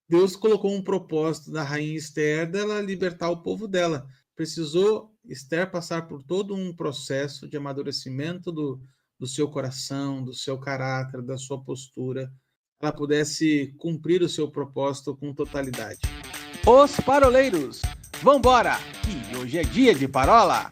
Deus colocou um propósito da rainha Esther dela libertar o povo dela. Precisou Esther passar por todo um processo de amadurecimento do seu coração, do seu caráter, da sua postura, para ela pudesse cumprir o seu propósito com totalidade. Os paroleiros, vambora, que hoje é dia de parola.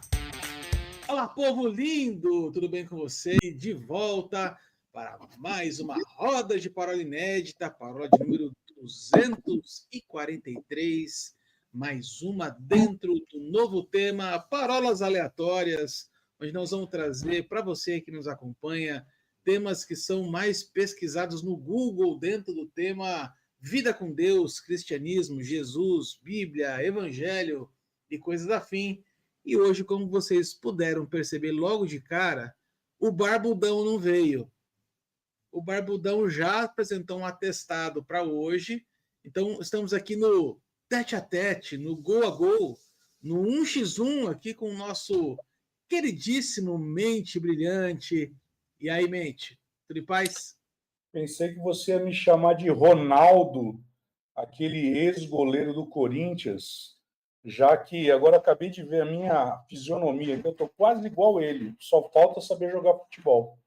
Olá, povo lindo! Tudo bem com você? De volta para mais uma roda de parola inédita, parola de número 243, mais uma dentro do novo tema Parolas Aleatórias, onde nós vamos trazer para você que nos acompanha temas que são mais pesquisados no Google dentro do tema Vida com Deus, Cristianismo, Jesus, Bíblia, Evangelho e coisas afim. E hoje, como vocês puderam perceber logo de cara, o Barbudão não veio. O Barbudão já apresentou um atestado para hoje. Então, estamos aqui no tete a tete, no gol a gol, no 1x1 aqui com o nosso queridíssimo Mente Brilhante. E aí, Mente, tudo em paz? Pensei que você ia me chamar de Ronaldo, aquele ex-goleiro do Corinthians, já que agora acabei de ver a minha fisionomia, que eu tô quase igual ele, só falta saber jogar futebol.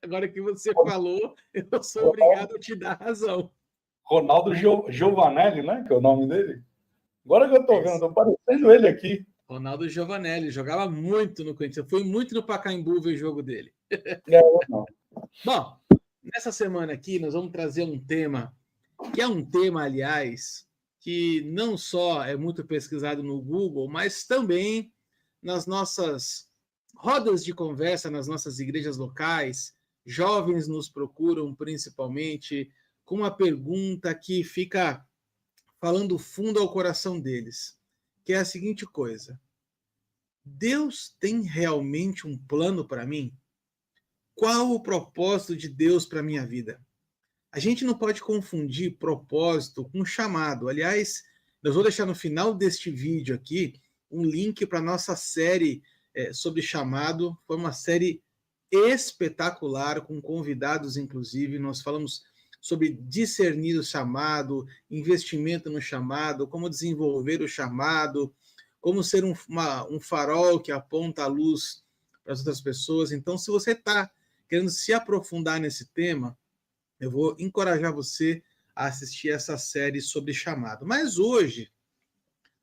Agora que você falou, eu sou obrigado a te dar razão. Ronaldo Giovanelli, né? Que é o nome dele. Agora que eu tô vendo, tô parecendo ele aqui. Ronaldo Giovanelli, jogava muito no Corinthians. Eu fui muito no Pacaembu ver o jogo dele. Não. Bom, nessa semana aqui nós vamos trazer um tema, que é um tema, aliás, que não só é muito pesquisado no Google, mas também nas nossas rodas de conversa, nas nossas igrejas locais. Jovens nos procuram principalmente com uma pergunta que fica falando fundo ao coração deles, que é a seguinte coisa: Deus tem realmente um plano para mim? Qual o propósito de Deus para a minha vida? A gente não pode confundir propósito com chamado. Aliás, eu vou deixar no final deste vídeo aqui um link para a nossa série sobre chamado. Foi uma série espetacular, com convidados, inclusive. Nós falamos sobre discernir o chamado, investimento no chamado, como desenvolver o chamado, como ser um farol que aponta a luz para as outras pessoas. Então, se você está querendo se aprofundar nesse tema, eu vou encorajar você a assistir essa série sobre chamado. Mas hoje,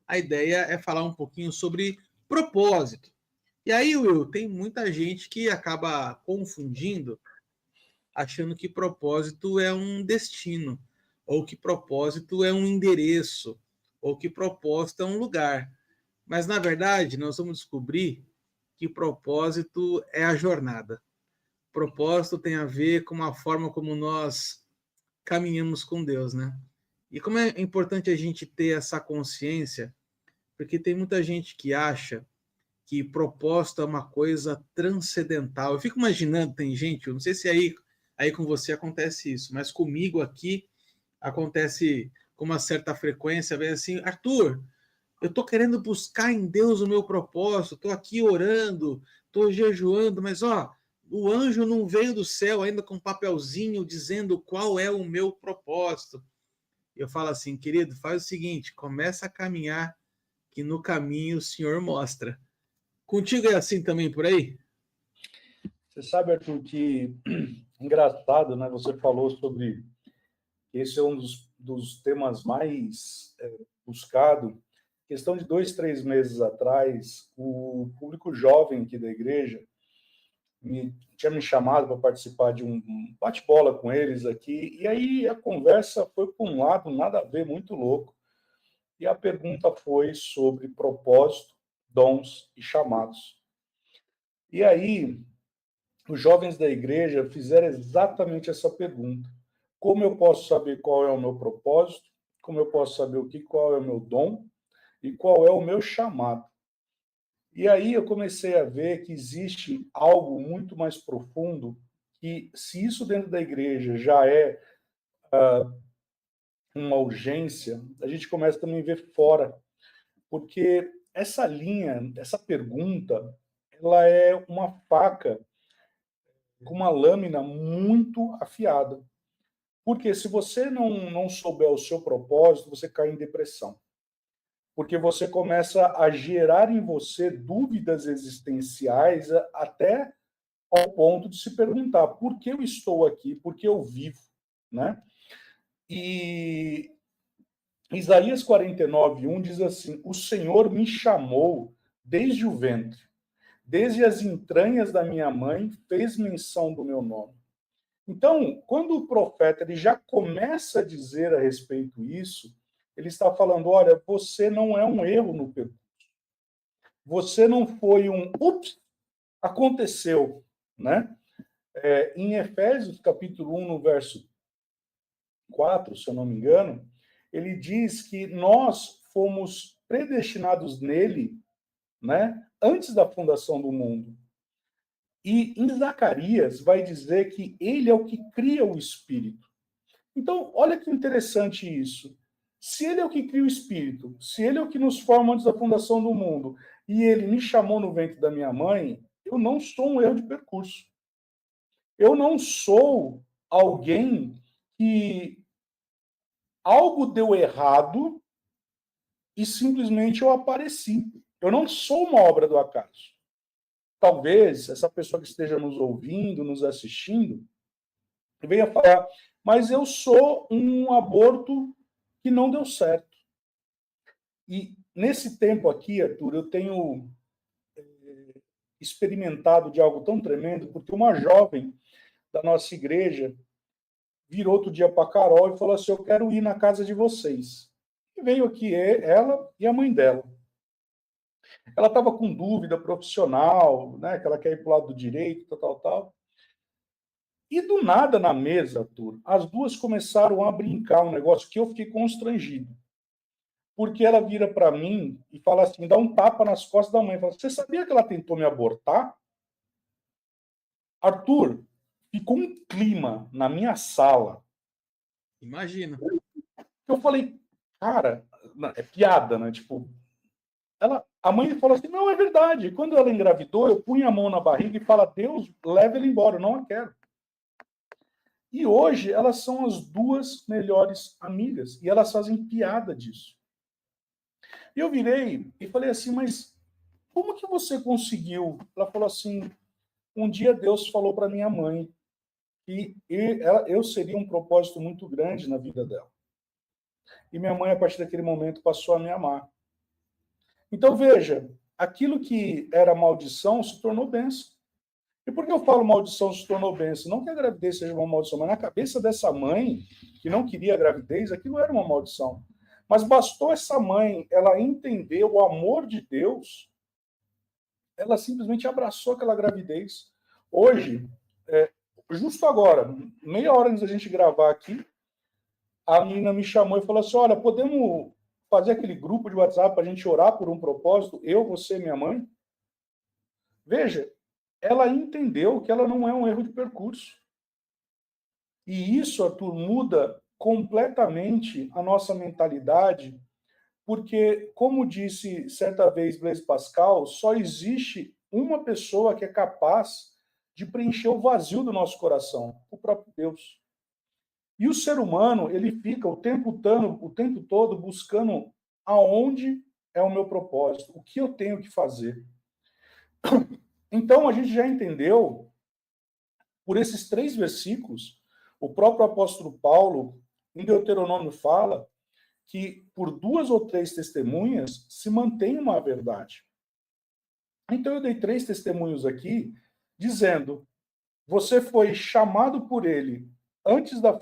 a ideia é falar um pouquinho sobre propósito. E aí, Will, tem muita gente que acaba confundindo, achando que propósito é um destino, ou que propósito é um endereço, ou que propósito é um lugar. Mas, na verdade, nós vamos descobrir que propósito é a jornada. Propósito tem a ver com a forma como nós caminhamos com Deus, né? E como é importante a gente ter essa consciência, porque tem muita gente que acha que propósito é uma coisa transcendental. Eu fico imaginando, tem gente, eu não sei se aí com você acontece isso, mas comigo aqui acontece com uma certa frequência, vem assim, Arthur, eu estou querendo buscar em Deus o meu propósito, estou aqui orando, estou jejuando, mas o anjo não veio do céu ainda com um papelzinho dizendo qual é o meu propósito. Eu falo assim, querido, faz o seguinte, começa a caminhar, que no caminho o Senhor mostra. Contigo é assim também por aí? Você sabe, Arthur, que engraçado, né? Você falou sobre esse é um dos temas mais buscado. Questão de 2, 3 meses atrás, o público jovem aqui da igreja tinha me chamado para participar de um bate-bola com eles aqui, e aí a conversa foi para um lado nada a ver, muito louco. E a pergunta foi sobre propósito, dons e chamados. E aí, os jovens da igreja fizeram exatamente essa pergunta: como eu posso saber qual é o meu propósito? Como eu posso saber qual é o meu dom e qual é o meu chamado? E aí eu comecei a ver que existe algo muito mais profundo, que se isso dentro da igreja já é uma urgência, a gente começa também a ver fora, porque essa linha, essa pergunta, ela é uma faca com uma lâmina muito afiada. Porque se você não souber o seu propósito, você cai em depressão. Porque você começa a gerar em você dúvidas existenciais até ao ponto de se perguntar por que eu estou aqui, por que eu vivo, né? E Isaías 49:1 diz assim: o Senhor me chamou desde o ventre, desde as entranhas da minha mãe, fez menção do meu nome. Então, quando o profeta ele já começa a dizer a respeito disso, ele está falando, olha, você não é um erro no percurso. Você não foi um ups, aconteceu, né? Em Efésios, capítulo 1, no verso 4, se eu não me engano, ele diz que nós fomos predestinados nele, né, antes da fundação do mundo. E em Zacarias vai dizer que ele é o que cria o espírito. Então, olha que interessante isso. Se ele é o que cria o espírito, se ele é o que nos forma antes da fundação do mundo, e ele me chamou no ventre da minha mãe, eu não sou um erro de percurso. Eu não sou alguém que algo deu errado e simplesmente eu apareci. Eu não sou uma obra do acaso. Talvez essa pessoa que esteja nos ouvindo, nos assistindo, venha falar, mas eu sou um aborto que não deu certo. E nesse tempo aqui, Arthur, eu tenho experimentado de algo tão tremendo, porque uma jovem da nossa igreja virou outro dia para a Carol e falou assim, eu quero ir na casa de vocês. E veio aqui ela e a mãe dela. Ela estava com dúvida profissional, né, que ela quer ir para o lado do direito, tal. E do nada na mesa, Arthur, as duas começaram a brincar um negócio que eu fiquei constrangido. Porque ela vira para mim e fala assim, dá um tapa nas costas da mãe. Fala, você sabia que ela tentou me abortar? Arthur, ficou um clima na minha sala. Imagina. Eu falei, cara, é piada, né? Tipo, a mãe falou assim, não, é verdade. Quando ela engravidou, eu punha a mão na barriga e fala, Deus, leva ela embora, eu não a quero. E hoje elas são as duas melhores amigas e elas fazem piada disso. E eu virei e falei assim, mas como que você conseguiu? Ela falou assim, um dia Deus falou para minha mãe que eu seria um propósito muito grande na vida dela. E minha mãe, a partir daquele momento, passou a me amar. Então, veja, aquilo que era maldição se tornou bênção. E por que eu falo maldição se tornou bênção? Não que a gravidez seja uma maldição, mas na cabeça dessa mãe, que não queria a gravidez, aquilo era uma maldição. Mas bastou essa mãe, ela entender o amor de Deus, ela simplesmente abraçou aquela gravidez. Hoje, justo agora, meia hora antes da gente gravar aqui, a menina me chamou e falou assim, olha, podemos fazer aquele grupo de WhatsApp para a gente orar por um propósito? Eu, você, minha mãe? Veja, ela entendeu que ela não é um erro de percurso. E isso, Arthur, muda completamente a nossa mentalidade, porque, como disse certa vez Blaise Pascal, só existe uma pessoa que é capaz de preencher o vazio do nosso coração, o próprio Deus. E o ser humano, ele fica o tempo todo buscando aonde é o meu propósito, o que eu tenho que fazer. Então, a gente já entendeu, por esses 3 versículos, o próprio apóstolo Paulo, em Deuteronômio, fala que por 2 ou 3 testemunhas se mantém uma verdade. Então, eu dei 3 testemunhos aqui, dizendo, você foi chamado por ele antes da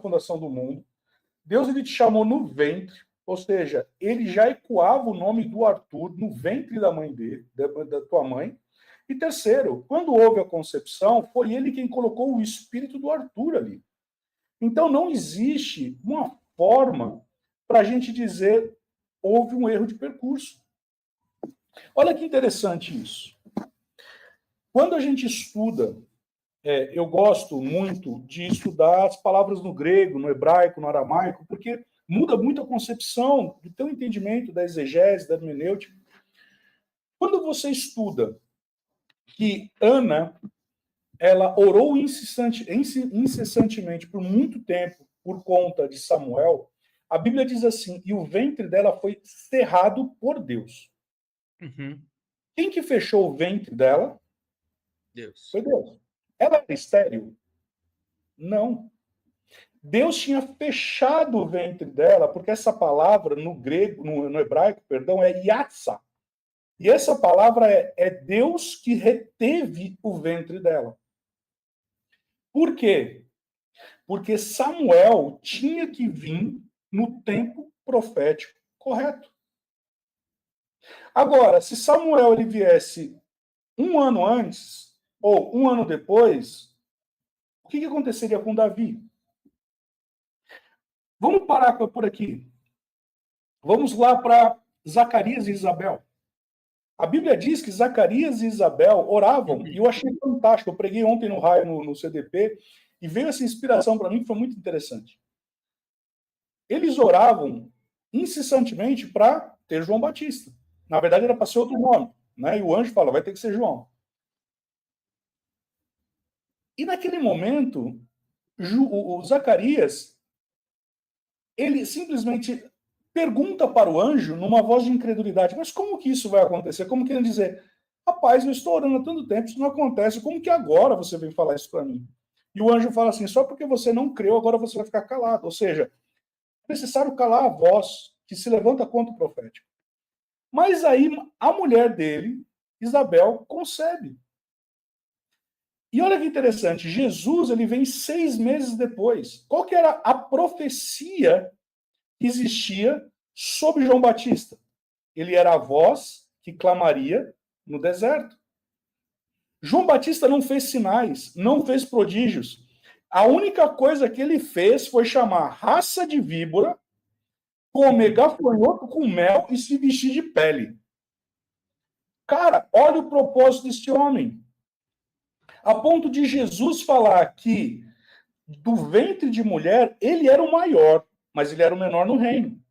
fundação do mundo, Deus ele te chamou no ventre, ou seja, ele já ecoava o nome do Arthur no ventre da mãe dele, da tua mãe. E terceiro, quando houve a concepção, foi ele quem colocou o espírito do Arthur ali. Então não existe uma forma para a gente dizer houve um erro de percurso. Olha que interessante isso. Quando a gente estuda, eu gosto muito de estudar as palavras no grego, no hebraico, no aramaico, porque muda muito a concepção do teu entendimento da exegese, da hermenêutica. Quando você estuda que Ana ela orou incessantemente por muito tempo por conta de Samuel, a Bíblia diz assim, e o ventre dela foi cerrado por Deus. Uhum. Quem que fechou o ventre dela? Deus. Foi Deus. Ela era estéril? Não. Deus tinha fechado o ventre dela, porque essa palavra no grego, no hebraico, perdão, é yatsa. E essa palavra é Deus que reteve o ventre dela. Por quê? Porque Samuel tinha que vir no tempo profético correto. Agora, se Samuel ele viesse um ano antes ou um ano depois, o que aconteceria com Davi? Vamos parar por aqui. Vamos lá para Zacarias e Isabel. A Bíblia diz que Zacarias e Isabel oravam, e eu achei fantástico. Eu preguei ontem no raio, no CDP, e veio essa inspiração para mim, que foi muito interessante. Eles oravam incessantemente para ter João Batista. Na verdade, era para ser outro nome. Né? E o anjo fala, vai ter que ser João. E naquele momento, o Zacarias, ele simplesmente pergunta para o anjo, numa voz de incredulidade, mas como que isso vai acontecer? Como querendo dizer, rapaz, eu estou orando há tanto tempo, isso não acontece, como que agora você vem falar isso para mim? E o anjo fala assim, só porque você não creu, agora você vai ficar calado. Ou seja, é necessário calar a voz que se levanta contra o profético. Mas aí a mulher dele, Isabel, concebe. E olha que interessante, Jesus ele vem 6 meses depois. Qual que era a profecia que existia sobre João Batista? Ele era a voz que clamaria no deserto. João Batista não fez sinais, não fez prodígios. A única coisa que ele fez foi chamar raça de víbora, comer gafanhoto com mel e se vestir de pele. Cara, olha o propósito deste homem. A ponto de Jesus falar que do ventre de mulher, ele era o maior, mas ele era o menor no reino.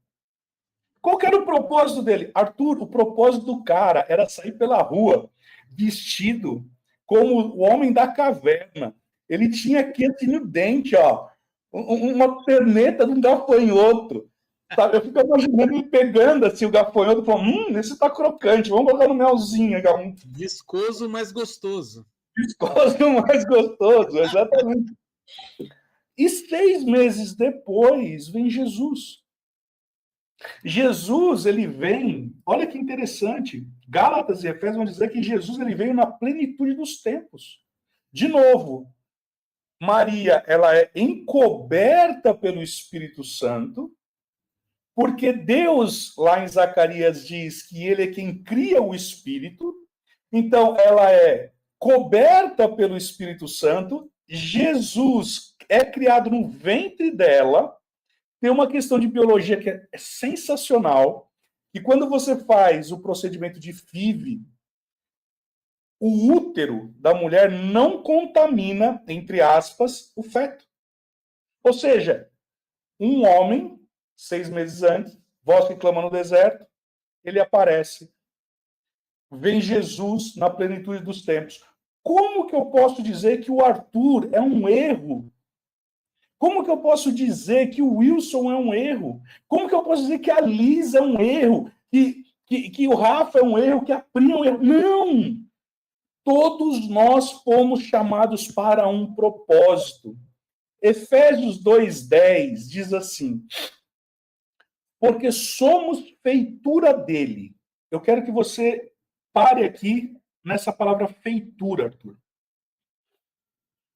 Qual que era o propósito dele? Arthur, o propósito do cara era sair pela rua vestido como o homem da caverna. Ele tinha aqui assim no dente, ó, uma perneta de um gafanhoto. Sabe? Eu fico imaginando ele pegando assim o gafanhoto e falando, esse tá crocante, vamos colocar no melzinho. Viscoso, mas gostoso. Viscoso, mais gostoso, exatamente. E 6 meses depois vem Jesus. Jesus, ele vem, olha que interessante, Gálatas e Efésios vão dizer que Jesus ele veio na plenitude dos tempos. De novo, Maria, ela é encoberta pelo Espírito Santo, porque Deus, lá em Zacarias, diz que ele é quem cria o Espírito, então ela é coberta pelo Espírito Santo, Jesus é criado no ventre dela. Tem uma questão de biologia que é sensacional, que quando você faz o procedimento de FIV, o útero da mulher não contamina, entre aspas, o feto. Ou seja, um homem, 6 meses antes, voz que clama no deserto, ele aparece. Vem Jesus na plenitude dos tempos. Como que eu posso dizer que o Arthur é um erro? Como que eu posso dizer que o Wilson é um erro? Como que eu posso dizer que a Liz é um erro? Que o Rafa é um erro? Que a Pri é um erro? Não! Todos nós fomos chamados para um propósito. Efésios 2:10 diz assim, porque somos feitura dele. Eu quero que você pare aqui nessa palavra feitura, Arthur.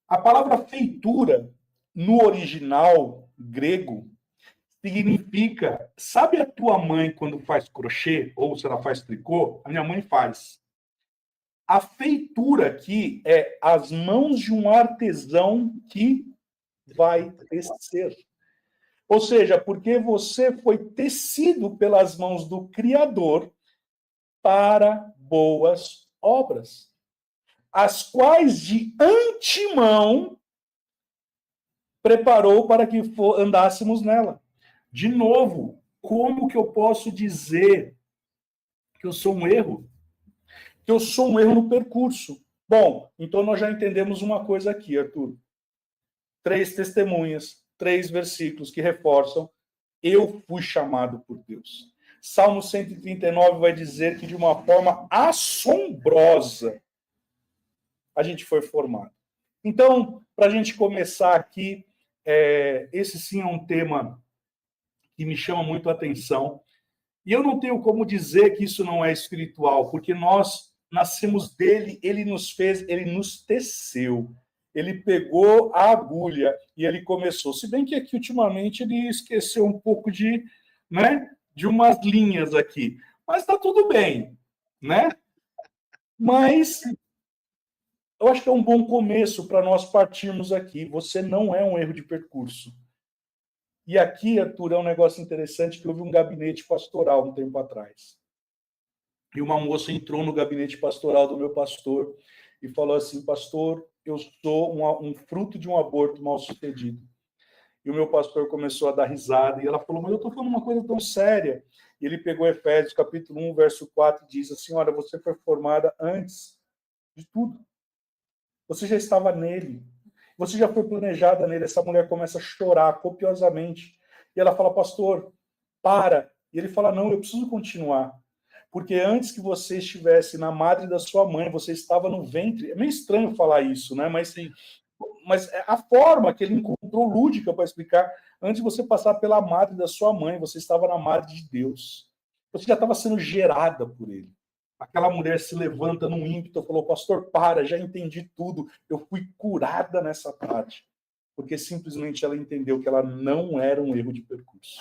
A palavra feitura, no original grego, significa, sabe a tua mãe quando faz crochê, ou se ela faz tricô? A minha mãe faz. A feitura aqui é as mãos de um artesão que vai tecer. Ou seja, porque você foi tecido pelas mãos do Criador para boas obras, as quais de antemão preparou para que andássemos nela. De novo, como que eu posso dizer que eu sou um erro? Que eu sou um erro no percurso. Bom, então nós já entendemos uma coisa aqui, Arthur. 3 testemunhas, 3 versículos que reforçam: eu fui chamado por Deus. Salmo 139 vai dizer que de uma forma assombrosa a gente foi formado. Então, para a gente começar aqui, esse sim é um tema que me chama muito a atenção. E eu não tenho como dizer que isso não é espiritual, porque nós nascemos dele, ele nos fez, ele nos teceu. Ele pegou a agulha e ele começou. Se bem que aqui, ultimamente, ele esqueceu um pouco de, né, de umas linhas aqui. Mas está tudo bem, né? Mas eu acho que é um bom começo para nós partirmos aqui. Você não é um erro de percurso. E aqui, Arthur, é um negócio interessante que houve um gabinete pastoral um tempo atrás. E uma moça entrou no gabinete pastoral do meu pastor e falou assim: pastor, eu sou um fruto de um aborto mal sucedido. E o meu pastor começou a dar risada e ela falou: mas eu estou falando uma coisa tão séria. E ele pegou Efésios capítulo 1, verso 4 e diz assim: olha, você foi formada antes de tudo. Você já estava nele. Você já foi planejada nele. Essa mulher começa a chorar copiosamente. E ela fala: pastor, para. E ele fala: não, eu preciso continuar. Porque antes que você estivesse na madre da sua mãe, você estava no ventre. É meio estranho falar isso, né? Mas a forma que ele encontrou lúdica para explicar: antes de você passar pela madre da sua mãe, você estava na madre de Deus. Você já estava sendo gerada por ele. Aquela mulher se levanta num ímpeto e falou: pastor, para, já entendi tudo. Eu fui curada nessa parte. Porque simplesmente ela entendeu que ela não era um erro de percurso.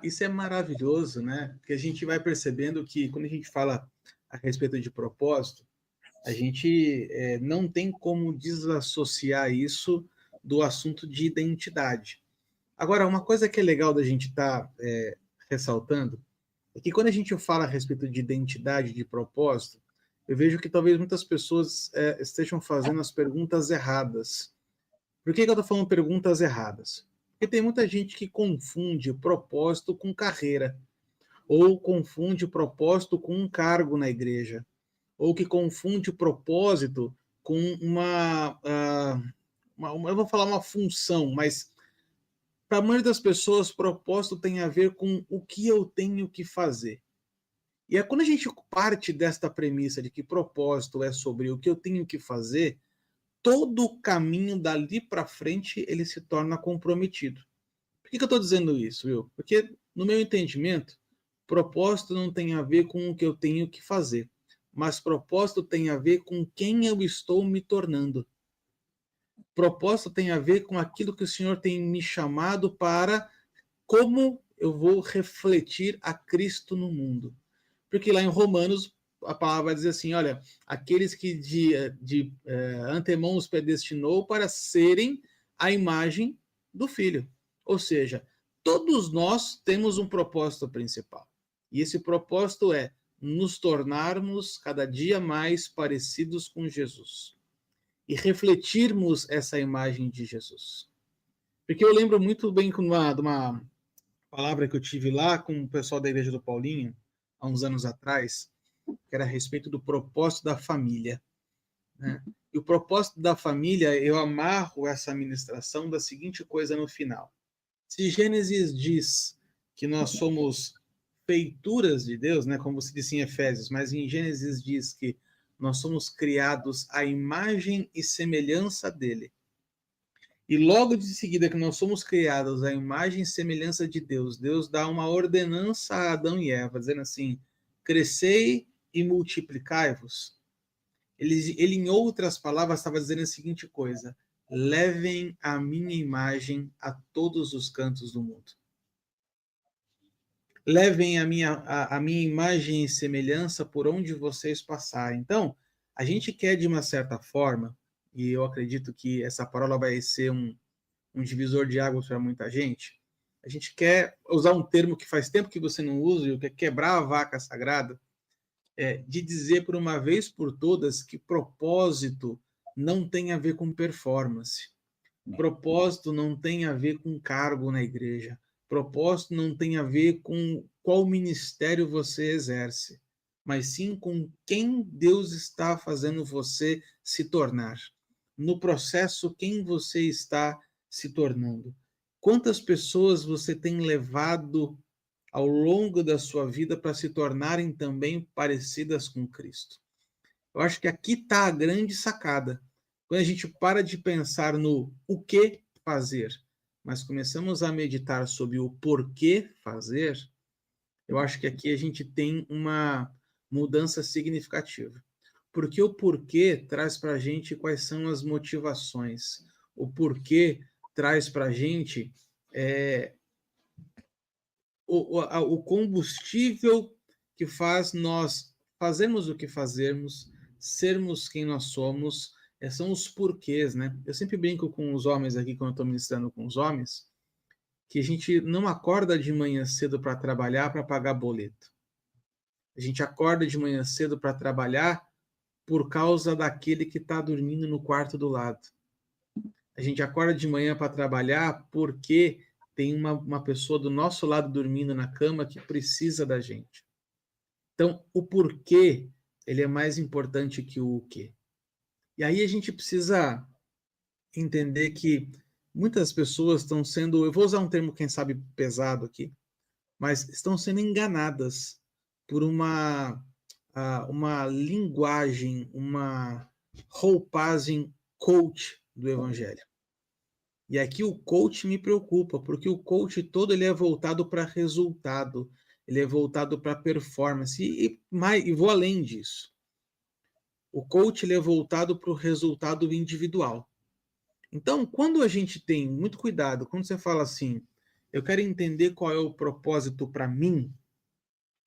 Isso é maravilhoso, né? Porque a gente vai percebendo que quando a gente fala a respeito de propósito, a gente não tem como desassociar isso do assunto de identidade. Agora, uma coisa que é legal da gente estar ressaltando é que quando a gente fala a respeito de identidade, de propósito, eu vejo que talvez muitas pessoas estejam fazendo as perguntas erradas. Por que eu estou falando perguntas erradas? Porque tem muita gente que confunde propósito com carreira, ou confunde propósito com um cargo na igreja, ou que confunde propósito com eu vou falar uma função, mas para a maioria das pessoas, propósito tem a ver com o que eu tenho que fazer. E é quando a gente parte desta premissa de que propósito é sobre o que eu tenho que fazer, todo o caminho dali para frente ele se torna comprometido. Por que eu estou dizendo isso, Will? Porque, no meu entendimento, propósito não tem a ver com o que eu tenho que fazer, mas propósito tem a ver com quem eu estou me tornando. Propósito tem a ver com aquilo que o Senhor tem me chamado para, como eu vou refletir a Cristo no mundo. Porque lá em Romanos, a palavra vai dizer assim: olha, aqueles que de antemão os predestinou para serem a imagem do Filho. Ou seja, todos nós temos um propósito principal. E esse propósito é nos tornarmos cada dia mais parecidos com Jesus. E refletirmos essa imagem de Jesus. Porque eu lembro muito bem de uma palavra que eu tive lá com o pessoal da Igreja do Paulinho, há uns anos atrás, que era a respeito do propósito da família. Né? E o propósito da família, eu amarro essa ministração da seguinte coisa no final. Se Gênesis diz que nós somos feituras de Deus, né, como você disse em Efésios, mas em Gênesis diz que nós somos criados à imagem e semelhança dele. E logo de seguida que nós somos criados à imagem e semelhança de Deus, Deus dá uma ordenança a Adão e Eva, dizendo assim: crescei e multiplicai-vos. Ele, em outras palavras, estava dizendo a seguinte coisa: levem a minha imagem a todos os cantos do mundo. Levem a minha imagem e semelhança por onde vocês passarem. Então, a gente quer, de uma certa forma, e eu acredito que essa palavra vai ser um divisor de águas para muita gente, a gente quer usar um termo que faz tempo que você não usa, que é quebrar a vaca sagrada, de dizer por uma vez por todas que propósito não tem a ver com performance. Propósito não tem a ver com cargo na igreja. Propósito não tem a ver com qual ministério você exerce. mas sim com quem Deus está fazendo você se tornar. No processo, quem você está se tornando. Quantas pessoas você tem levado ao longo da sua vida para se tornarem também parecidas com Cristo? Eu acho que aqui está a grande sacada. Quando a gente para de pensar no o que fazer, mas começamos a meditar sobre o porquê fazer, eu acho que aqui a gente tem uma mudança significativa. Porque o porquê traz para a gente quais são as motivações. O porquê traz para a gente o combustível que faz nós fazermos o que fazermos, sermos quem nós somos, são os porquês, né? Eu sempre brinco com os homens aqui, quando eu estou ministrando com os homens, que a gente não acorda de manhã cedo para trabalhar para pagar boleto. A gente acorda de manhã cedo para trabalhar por causa daquele que está dormindo no quarto do lado. A gente acorda de manhã para trabalhar porque tem uma pessoa do nosso lado dormindo na cama que precisa da gente. Então, o porquê, ele é mais importante que o quê. E aí a gente precisa entender que muitas pessoas estão sendo, eu vou usar um termo, quem sabe, pesado aqui, mas estão sendo enganadas por uma linguagem, uma roupagem coach do evangelho. E aqui o coach me preocupa, porque o coach todo ele é voltado para resultado, ele é voltado para performance, e vou além disso. O coach ele é voltado para o resultado individual. Então, quando a gente tem muito cuidado, quando você fala assim, eu quero entender qual é o propósito para mim,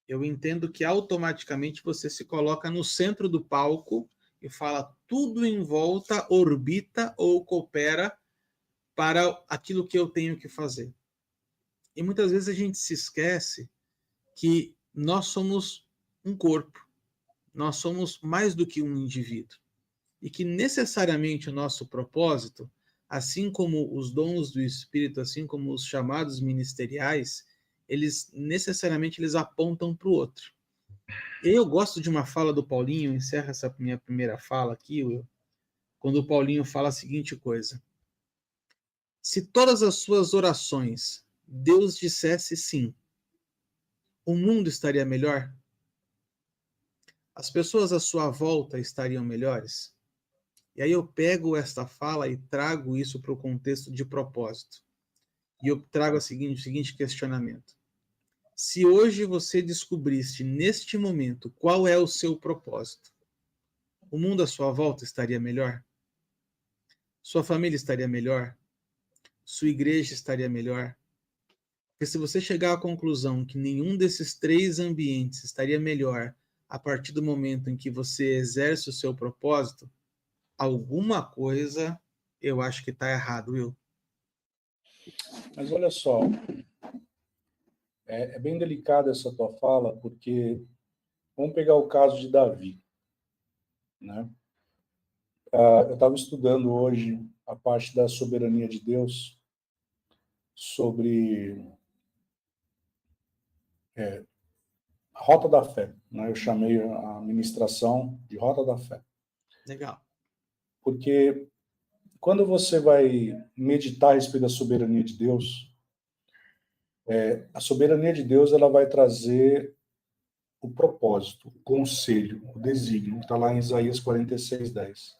eu entendo que automaticamente você se coloca no centro do palco e fala tudo em volta orbita ou coopera para aquilo que eu tenho que fazer. E muitas vezes a gente se esquece que nós somos um corpo, nós somos mais do que um indivíduo. E que necessariamente o nosso propósito, assim como os dons do Espírito, assim como os chamados ministeriais, eles necessariamente eles apontam para o outro. Eu gosto de uma fala do Paulinho, encerro essa minha primeira fala aqui, Will, quando o Paulinho fala a seguinte coisa: se todas as suas orações Deus dissesse sim, o mundo estaria melhor? As pessoas à sua volta estariam melhores? E aí eu pego esta fala e trago isso para o contexto de propósito. E eu trago o seguinte questionamento. Se hoje você descobrisse, neste momento, qual é o seu propósito, o mundo à sua volta estaria melhor? Sua família estaria melhor? Sua igreja estaria melhor? Porque se você chegar à conclusão que nenhum desses três ambientes estaria melhor a partir do momento em que você exerce o seu propósito, alguma coisa eu acho que está errado, Will. Mas olha só, é bem delicada essa tua fala, porque vamos pegar o caso de Davi, né? Eu estava estudando hoje a parte da soberania de Deus sobre a Rota da Fé, né? Eu chamei a ministração de Rota da Fé. Legal. Porque quando você vai meditar a respeito da soberania de Deus, a soberania de Deus ela vai trazer o propósito, o conselho, o desígnio, que está lá em Isaías 46:10.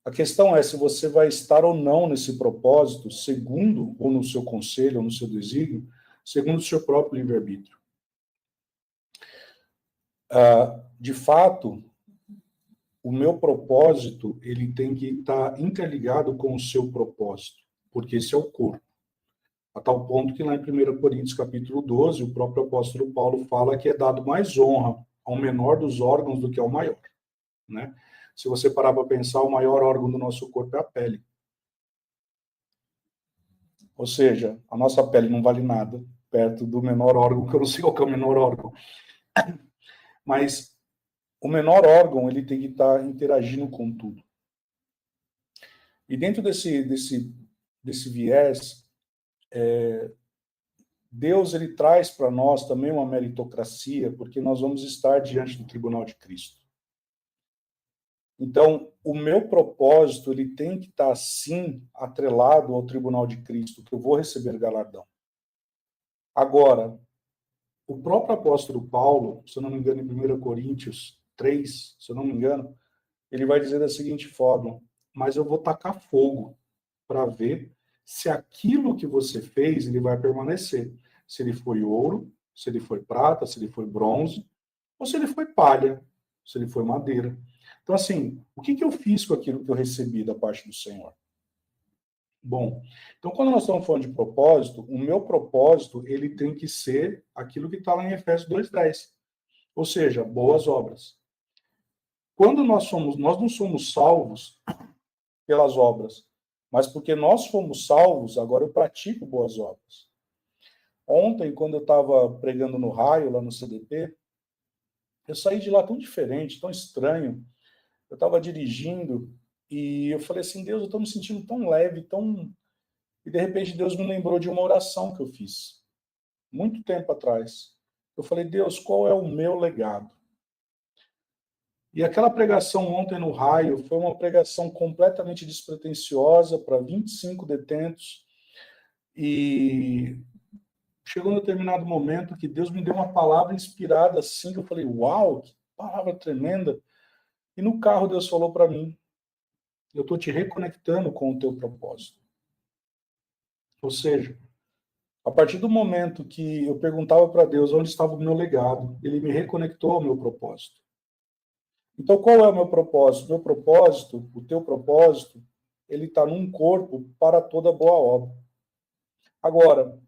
A questão é se você vai estar ou não nesse propósito, segundo, ou no seu conselho, ou no seu desígnio, segundo o seu próprio livre-arbítrio. De fato, o meu propósito ele tem que estar interligado com o seu propósito, porque esse é o corpo. A tal ponto que lá em 1 Coríntios capítulo 12, o próprio apóstolo Paulo fala que é dado mais honra ao menor dos órgãos do que ao maior, né? Se você parar para pensar, o maior órgão do nosso corpo é a pele. Ou seja, a nossa pele não vale nada perto do menor órgão, que eu não sei qual que é o menor órgão. Mas o menor órgão ele tem que estar interagindo com tudo. E dentro desse viés, Deus ele traz para nós também uma meritocracia, porque nós vamos estar diante do tribunal de Cristo. Então, o meu propósito ele tem que estar, sim, atrelado ao tribunal de Cristo, que eu vou receber galardão. Agora, o próprio apóstolo Paulo, se eu não me engano, em 1 Coríntios 3, se eu não me engano, ele vai dizer da seguinte forma: mas eu vou tacar fogo para ver se aquilo que você fez ele vai permanecer. Se ele foi ouro, se ele foi prata, se ele foi bronze, ou se ele foi palha, se ele foi madeira. Então, assim, o que eu fiz com aquilo que eu recebi da parte do Senhor? Bom, então quando nós estamos falando de propósito, o meu propósito ele tem que ser aquilo que está lá em Efésios 2:10, ou seja, boas obras. Quando nós não somos salvos pelas obras, mas porque nós fomos salvos, agora eu pratico boas obras. Ontem, quando eu estava pregando no Raio, lá no CDP, eu saí de lá tão diferente, tão estranho. Eu estava dirigindo e eu falei assim, Deus, eu estou me sentindo tão leve, tão... E de repente Deus me lembrou de uma oração que eu fiz, muito tempo atrás. Eu falei, Deus, qual é o meu legado? E aquela pregação ontem no Raio foi uma pregação completamente despretensiosa para 25 detentos. E chegou um determinado momento que Deus me deu uma palavra inspirada assim, que eu falei, uau, que palavra tremenda. E no carro Deus falou para mim, eu estou te reconectando com o teu propósito. Ou seja, a partir do momento que eu perguntava para Deus onde estava o meu legado, ele me reconectou ao meu propósito. Então, qual é o meu propósito? Meu propósito, o teu propósito, ele está num corpo para toda boa obra. Agora,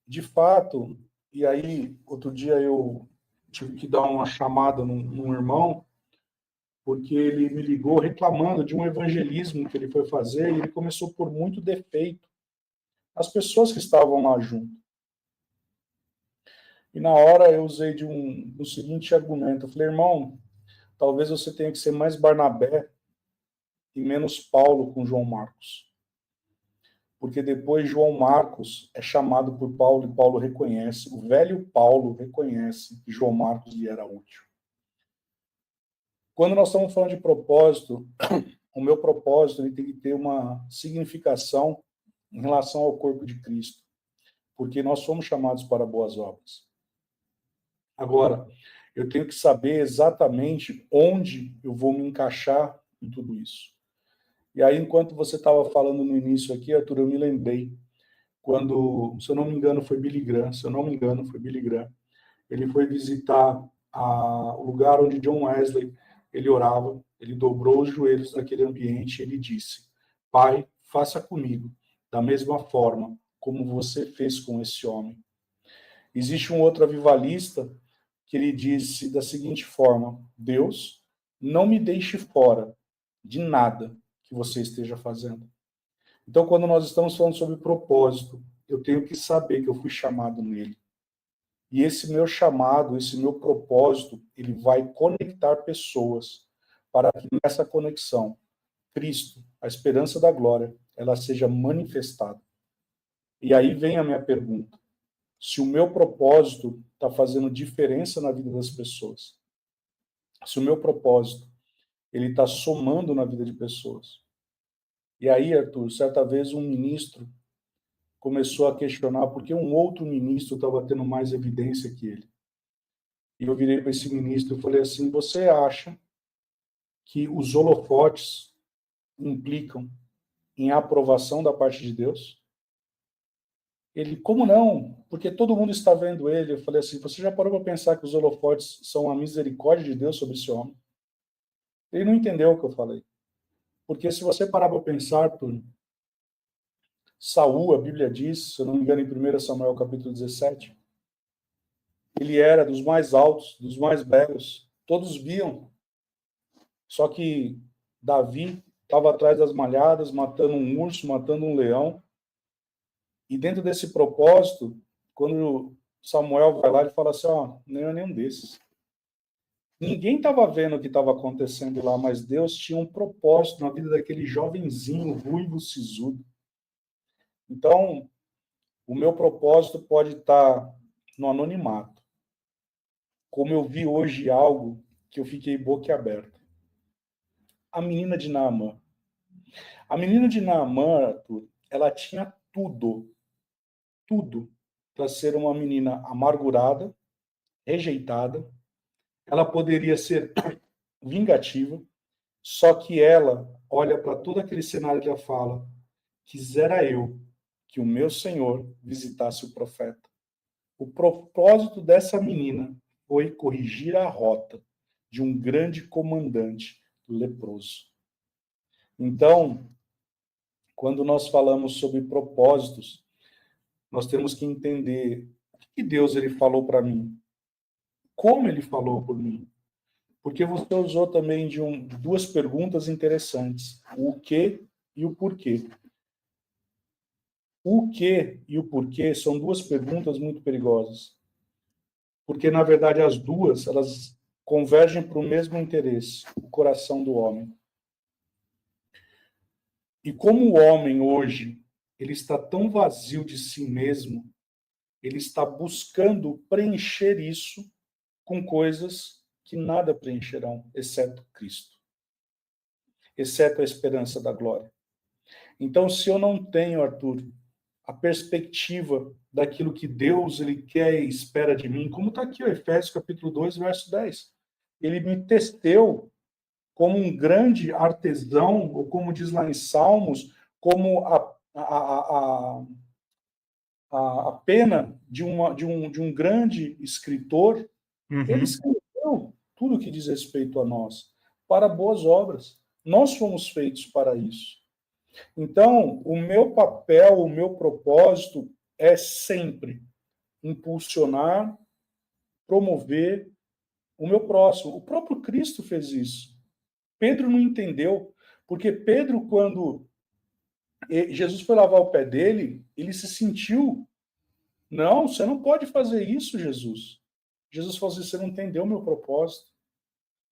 de fato, e aí, outro dia eu tive que dar uma chamada num irmão, porque ele me ligou reclamando de um evangelismo que ele foi fazer e ele começou por muito defeito. As pessoas que estavam lá junto. E na hora eu usei do seguinte argumento. Eu falei, irmão, talvez você tenha que ser mais Barnabé e menos Paulo com João Marcos. Porque depois João Marcos é chamado por Paulo e Paulo reconhece, o velho Paulo reconhece que João Marcos lhe era útil. Quando nós estamos falando de propósito, o meu propósito ele tem que ter uma significação em relação ao corpo de Cristo, porque nós somos chamados para boas obras. Agora, eu tenho que saber exatamente onde eu vou me encaixar em tudo isso. E aí, enquanto você estava falando no início aqui, Arthur, eu me lembrei, quando, se eu não me engano, foi Billy Graham, ele foi visitar o lugar onde John Wesley, ele orava, ele dobrou os joelhos naquele ambiente e ele disse, Pai, faça comigo da mesma forma como você fez com esse homem. Existe um outro avivalista que ele disse da seguinte forma, Deus, não me deixe fora de nada que você esteja fazendo. Então, quando nós estamos falando sobre propósito, eu tenho que saber que eu fui chamado nele. E esse meu chamado, esse meu propósito, ele vai conectar pessoas para que nessa conexão, Cristo, a esperança da glória, ela seja manifestada. E aí vem a minha pergunta. Se o meu propósito está fazendo diferença na vida das pessoas, se o meu propósito ele está somando na vida de pessoas. E aí, Arthur, certa vez um ministro começou a questionar por que um outro ministro estava tendo mais evidência que ele. E eu virei para esse ministro e falei assim, você acha que os holofotes implicam em aprovação da parte de Deus? Ele, como não? Porque todo mundo está vendo ele. Eu falei assim, você já parou para pensar que os holofotes são a misericórdia de Deus sobre esse homem? Ele não entendeu o que eu falei. Porque se você parar para pensar, Arthur, Saul, a Bíblia diz, se eu não me engano, em 1 Samuel capítulo 17, ele era dos mais altos, dos mais belos, todos viam. Só que Davi estava atrás das malhadas, matando um urso, matando um leão. E dentro desse propósito, quando Samuel vai lá, ele fala assim, ó, não é nenhum desses. Ninguém estava vendo o que estava acontecendo lá, mas Deus tinha um propósito na vida daquele jovenzinho, ruivo, sisudo. Então, o meu propósito pode estar no anonimato. Como eu vi hoje algo que eu fiquei boquiaberto. A menina de Naamã. A menina de Naamã, Arthur, ela tinha tudo para ser uma menina amargurada, rejeitada. Ela poderia ser vingativa, só que ela olha para todo aquele cenário que ela fala: quisera eu que o meu Senhor visitasse o profeta. O propósito dessa menina foi corrigir a rota de um grande comandante leproso. Então, quando nós falamos sobre propósitos, nós temos que entender o que Deus ele falou para mim, como ele falou por mim. Porque você usou também de duas perguntas interessantes, o que e o porquê. O que e o porquê são duas perguntas muito perigosas. Porque, na verdade, as duas, elas convergem para o mesmo interesse, o coração do homem. E como o homem hoje, ele está tão vazio de si mesmo, ele está buscando preencher isso com coisas que nada preencherão, exceto Cristo. Exceto a esperança da glória. Então, se eu não tenho, Arthur, a perspectiva daquilo que Deus ele quer e espera de mim, como está aqui o Efésios capítulo 2, verso 10. Ele me testeu como um grande artesão, ou como diz lá em Salmos, como a pena de um grande escritor. Ele escreveu tudo que diz respeito a nós, para boas obras. Nós fomos feitos para isso. Então, o meu papel, o meu propósito é sempre impulsionar, promover o meu próximo. O próprio Cristo fez isso. Pedro não entendeu, porque Pedro, quando Jesus foi lavar o pé dele, ele se sentiu, não, você não pode fazer isso, Jesus. Jesus falou assim, você não entendeu o meu propósito.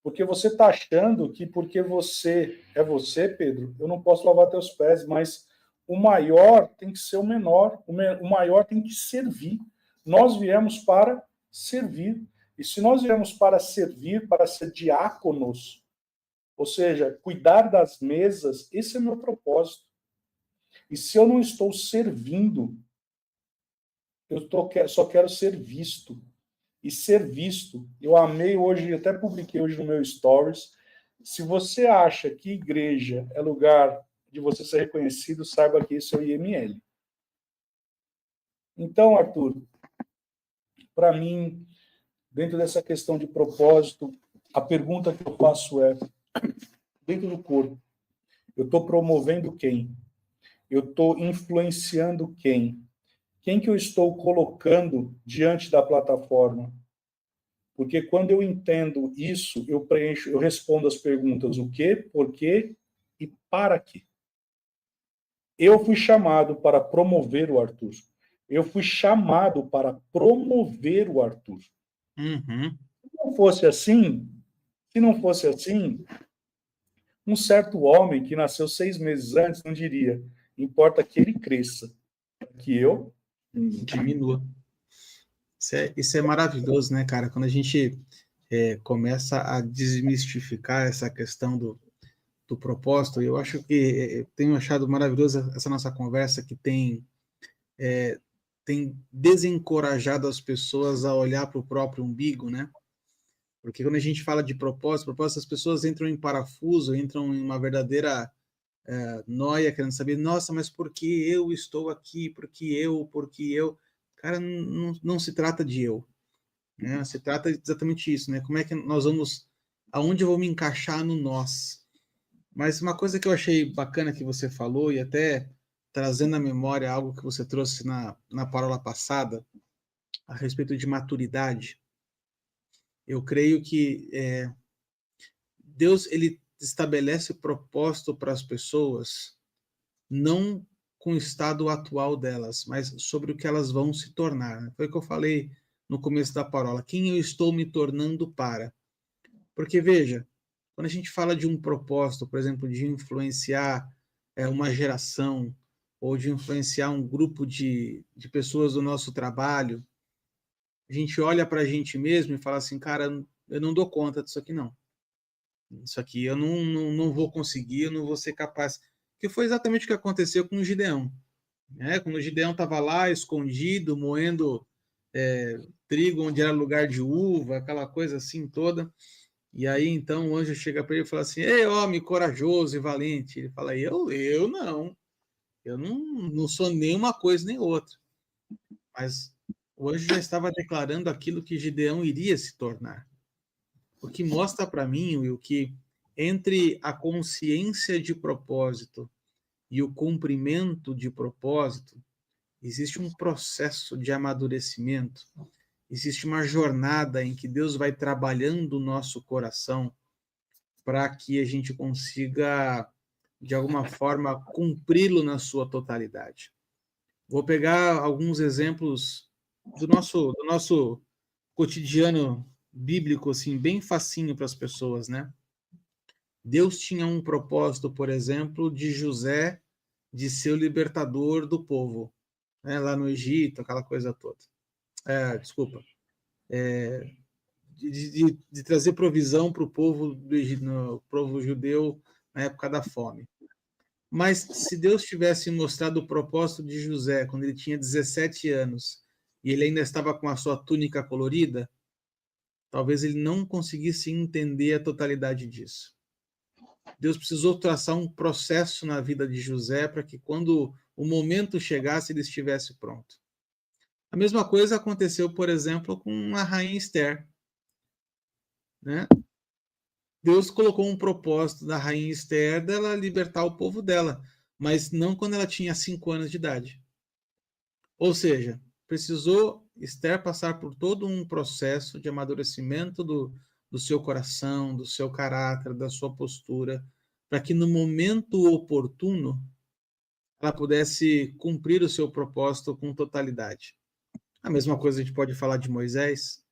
Porque você está achando que porque você é você, Pedro, eu não posso lavar teus pés, mas o maior tem que ser o menor, o maior tem que servir. Nós viemos para servir. E se nós viemos para servir, para ser diáconos, ou seja, cuidar das mesas, esse é o meu propósito. E se eu não estou servindo, só quero ser visto. E ser visto, eu amei hoje, até publiquei hoje no meu Stories. Se você acha que igreja é lugar de você ser reconhecido, saiba que isso é o IML. Então, Arthur, para mim, dentro dessa questão de propósito, a pergunta que eu faço é, dentro do corpo, eu estou promovendo quem? Eu estou influenciando quem? Quem que eu estou colocando diante da plataforma? Porque quando eu entendo isso, eu respondo as perguntas o quê, por quê e para quê. Eu fui chamado para promover o Arthur. Eu fui chamado para promover o Arthur. Se não fosse assim, um certo homem que nasceu 6 meses antes não diria, importa que ele cresça, que eu diminua. Isso é maravilhoso, né, cara? Quando a gente começa a desmistificar essa questão do propósito, eu acho que tenho achado maravilhosa essa nossa conversa que tem desencorajado as pessoas a olhar para o próprio umbigo, né? Porque quando a gente fala de propósito, as pessoas entram em parafuso, entram em uma verdadeira noia, querendo saber, nossa, mas por que eu estou aqui? Por que eu? Cara, não se trata de eu, né? Se trata exatamente isso, né? Como é que nós vamos, aonde eu vou me encaixar no nós? Mas uma coisa que eu achei bacana que você falou, e até trazendo à memória algo que você trouxe na parola passada, a respeito de maturidade, eu creio que Deus ele estabelece propósito para as pessoas, não com o estado atual delas, mas sobre o que elas vão se tornar. Foi o que eu falei no começo da parola. Quem eu estou me tornando para? Porque, veja, quando a gente fala de um propósito, por exemplo, de influenciar uma geração ou de influenciar um grupo de pessoas do nosso trabalho, a gente olha para a gente mesmo e fala assim, cara, eu não dou conta disso aqui, não. Isso aqui eu não vou conseguir, eu não vou ser capaz. Que foi exatamente o que aconteceu com o Gideão. Né? Quando o Gideão estava lá, escondido, moendo trigo onde era lugar de uva, aquela coisa assim toda. E aí, então, o anjo chega para ele e fala assim, ei, homem corajoso e valente. Ele fala, eu não. Eu não sou nem uma coisa nem outra. Mas o anjo já estava declarando aquilo que Gideão iria se tornar. O que mostra para mim, Will, que entre a consciência de propósito e o cumprimento de propósito, existe um processo de amadurecimento, existe uma jornada em que Deus vai trabalhando o nosso coração para que a gente consiga, de alguma forma, cumpri-lo na sua totalidade. Vou pegar alguns exemplos do nosso cotidiano bíblico, assim, bem facinho para as pessoas, né? Deus tinha um propósito, por exemplo, de José de ser o libertador do povo, né? Lá no Egito, aquela coisa toda. Desculpa. De trazer provisão para o povo do Egito, no povo judeu na época da fome. Mas se Deus tivesse mostrado o propósito de José quando ele tinha 17 anos e ele ainda estava com a sua túnica colorida, talvez ele não conseguisse entender a totalidade disso. Deus precisou traçar um processo na vida de José para que quando o momento chegasse ele estivesse pronto. A mesma coisa aconteceu, por exemplo, com a rainha Esther, né? Deus colocou um propósito da rainha Esther dela libertar o povo dela, mas não quando ela tinha 5 anos de idade. Ou seja, precisou Esther passar por todo um processo de amadurecimento do seu coração, do seu caráter, da sua postura, para que no momento oportuno ela pudesse cumprir o seu propósito com totalidade. A mesma coisa a gente pode falar de Moisés,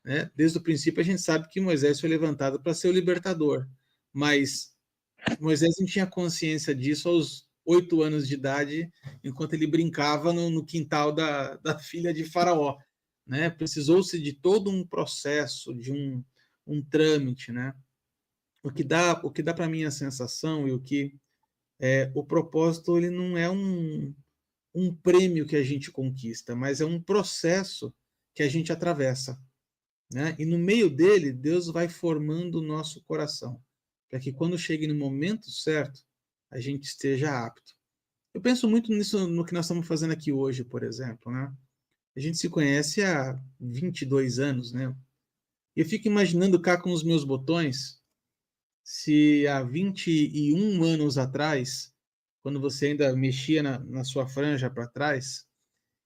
né? Desde o princípio a gente sabe que Moisés foi levantado para ser o libertador, mas Moisés não tinha consciência disso aos 8 anos de idade, enquanto ele brincava no quintal da filha de Faraó, né? Precisou-se de todo um processo, de um trâmite, né? O que dá para mim a sensação e o propósito ele não é um prêmio que a gente conquista, mas é um processo que a gente atravessa, né? E no meio dele, Deus vai formando o nosso coração, para que quando chegue no momento certo, a gente esteja apto. Eu penso muito nisso, no que nós estamos fazendo aqui hoje, por exemplo, né? A gente se conhece há 22 anos, né? Eu fico imaginando cá com os meus botões, se há 21 anos atrás, quando você ainda mexia na sua franja para trás,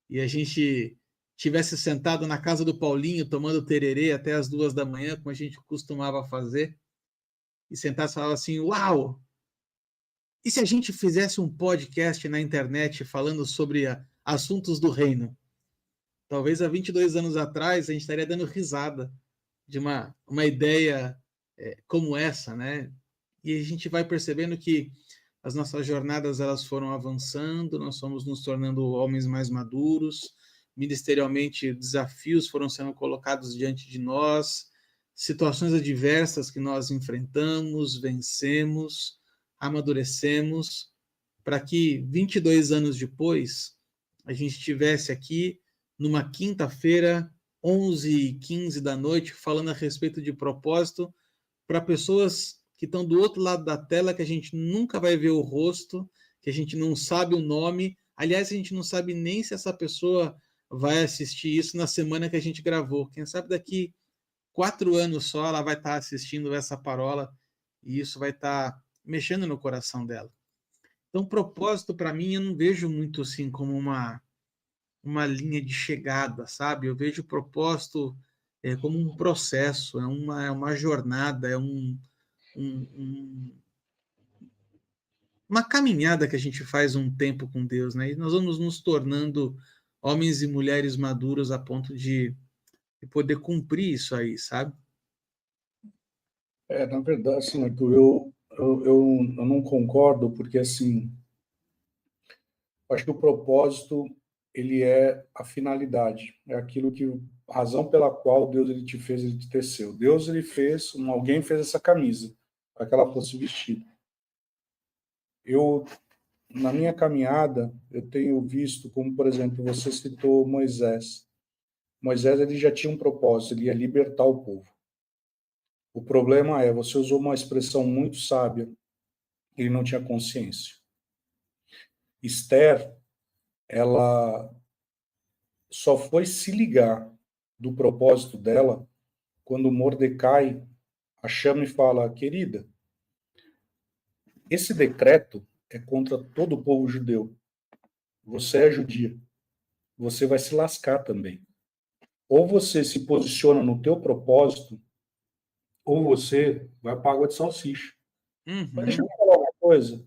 e a gente tivesse sentado na casa do Paulinho tomando tererê até as 2 da manhã, como a gente costumava fazer, e sentasse e falava assim, uau, e se a gente fizesse um podcast na internet falando sobre assuntos do reino? Talvez há 22 anos atrás a gente estaria dando risada de uma ideia como essa, né? E a gente vai percebendo que as nossas jornadas elas foram avançando, nós fomos nos tornando homens mais maduros, ministerialmente desafios foram sendo colocados diante de nós, situações adversas que nós enfrentamos, vencemos, amadurecemos, para que 22 anos depois a gente estivesse aqui numa quinta-feira, 11h15 da noite, falando a respeito de propósito para pessoas que estão do outro lado da tela, que a gente nunca vai ver o rosto, que a gente não sabe o nome. Aliás, a gente não sabe nem se essa pessoa vai assistir isso na semana que a gente gravou. Quem sabe daqui 4 anos só ela vai estar assistindo essa parola e isso vai estar mexendo no coração dela. Então, propósito, para mim, eu não vejo muito assim como uma linha de chegada, sabe? Eu vejo o propósito como um processo, é uma jornada, é uma caminhada que a gente faz um tempo com Deus, né? E nós vamos nos tornando homens e mulheres maduros a ponto de poder cumprir isso aí, sabe? Na verdade, assim, Arthur, eu não concordo, porque, assim, Acho que o propósito, ele é a finalidade, é aquilo que a razão pela qual Deus ele te fez, ele te teceu. Deus ele fez, alguém fez essa camisa para que ela fosse vestida. Eu, na minha caminhada, eu tenho visto, como por exemplo, você citou Moisés. Moisés ele já tinha um propósito, ele ia libertar o povo. O problema é, você usou uma expressão muito sábia, ele não tinha consciência. Esther, ela só foi se ligar do propósito dela quando Mordecai a chama e fala: querida, esse decreto é contra todo o povo judeu. Você é judia. Você vai se lascar também. Ou você se posiciona no teu propósito, ou você vai para água de salsicha. Mas deixa eu falar uma coisa.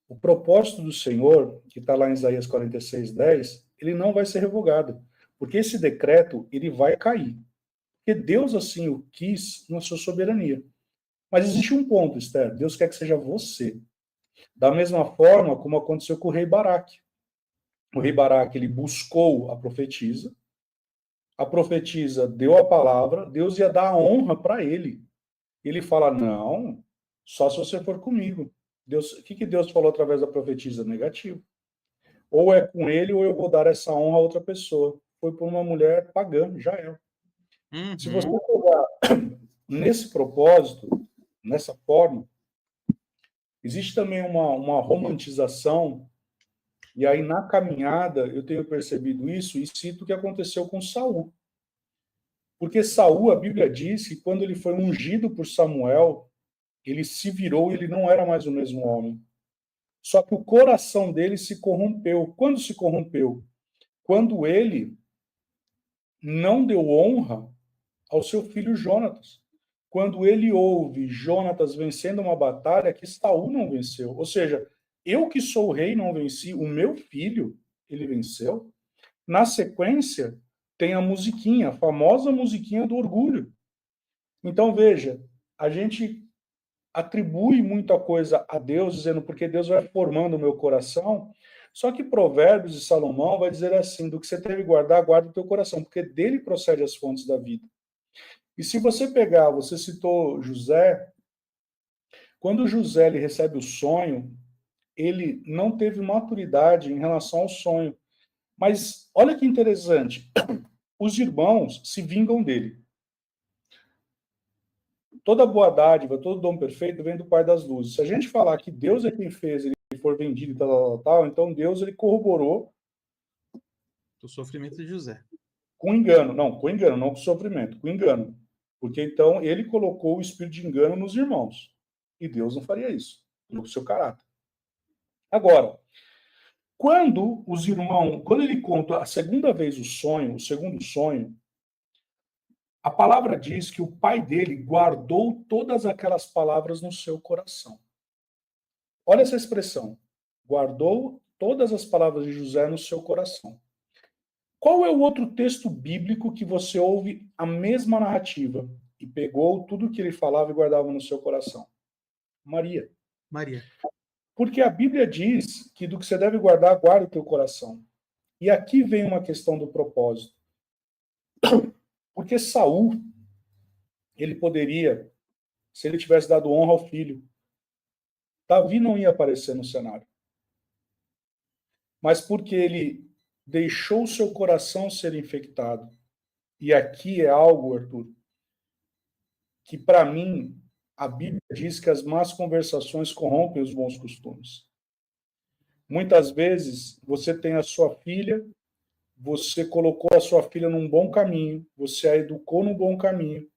O propósito do Senhor, que está lá em Isaías 46:10, ele não vai ser revogado. Porque esse decreto, ele vai cair. Porque Deus assim o quis na sua soberania. Mas existe um ponto, Esther. Deus quer que seja você. Da mesma forma como aconteceu com o rei Baraque. O rei Baraque, ele buscou a profetisa deu a palavra, Deus ia dar a honra para ele. Ele fala, não, só se você for comigo. Deus, o que Deus falou através da profetisa? Negativo. Ou é com ele, ou eu vou dar essa honra a outra pessoa. Foi por uma mulher pagã, já é. Se você pegar nesse propósito, nessa forma, existe também uma romantização, e aí na caminhada eu tenho percebido isso e cito o que aconteceu com Saul. Porque Saul, a Bíblia diz que quando ele foi ungido por Samuel, ele se virou e ele não era mais o mesmo homem. Só que o coração dele se corrompeu. Quando se corrompeu? Quando ele não deu honra ao seu filho Jonatas. Quando ele ouve Jonatas vencendo uma batalha que Saul não venceu. Ou seja, eu que sou o rei não venci, o meu filho, ele venceu. Na sequência, tem a musiquinha, a famosa musiquinha do orgulho. Então, veja, a gente atribui muita coisa a Deus, dizendo porque Deus vai formando o meu coração, só que Provérbios de Salomão vai dizer assim, do que você deve guardar, guarda o teu coração, porque dele procede as fontes da vida. E se você pegar, você citou José, quando José ele recebe o sonho, ele não teve maturidade em relação ao sonho. Mas olha que interessante, os irmãos se vingam dele. Toda boa dádiva, todo dom perfeito vem do Pai das Luzes. Se a gente falar que Deus é quem fez, ele for vendido e tal, então Deus ele corroborou o sofrimento de José. Com engano, não com sofrimento, com engano. Porque então ele colocou o espírito de engano nos irmãos. E Deus não faria isso, no seu caráter. Agora, quando ele conta a segunda vez o sonho, o segundo sonho, a palavra diz que o pai dele guardou todas aquelas palavras no seu coração. Olha essa expressão. Guardou todas as palavras de José no seu coração. Qual é o outro texto bíblico que você ouve a mesma narrativa e pegou tudo que ele falava e guardava no seu coração? Maria. Maria. Porque a Bíblia diz que do que você deve guardar, guarda o teu coração. E aqui vem uma questão do propósito. Porque Saul, ele poderia, se ele tivesse dado honra ao filho, Davi não ia aparecer no cenário. Mas porque ele deixou seu coração ser infectado. E aqui é algo, Arthur, que para mim a Bíblia diz que as más conversações corrompem os bons costumes. Muitas vezes você tem a sua filha, você colocou a sua filha num bom caminho, você a educou num bom caminho,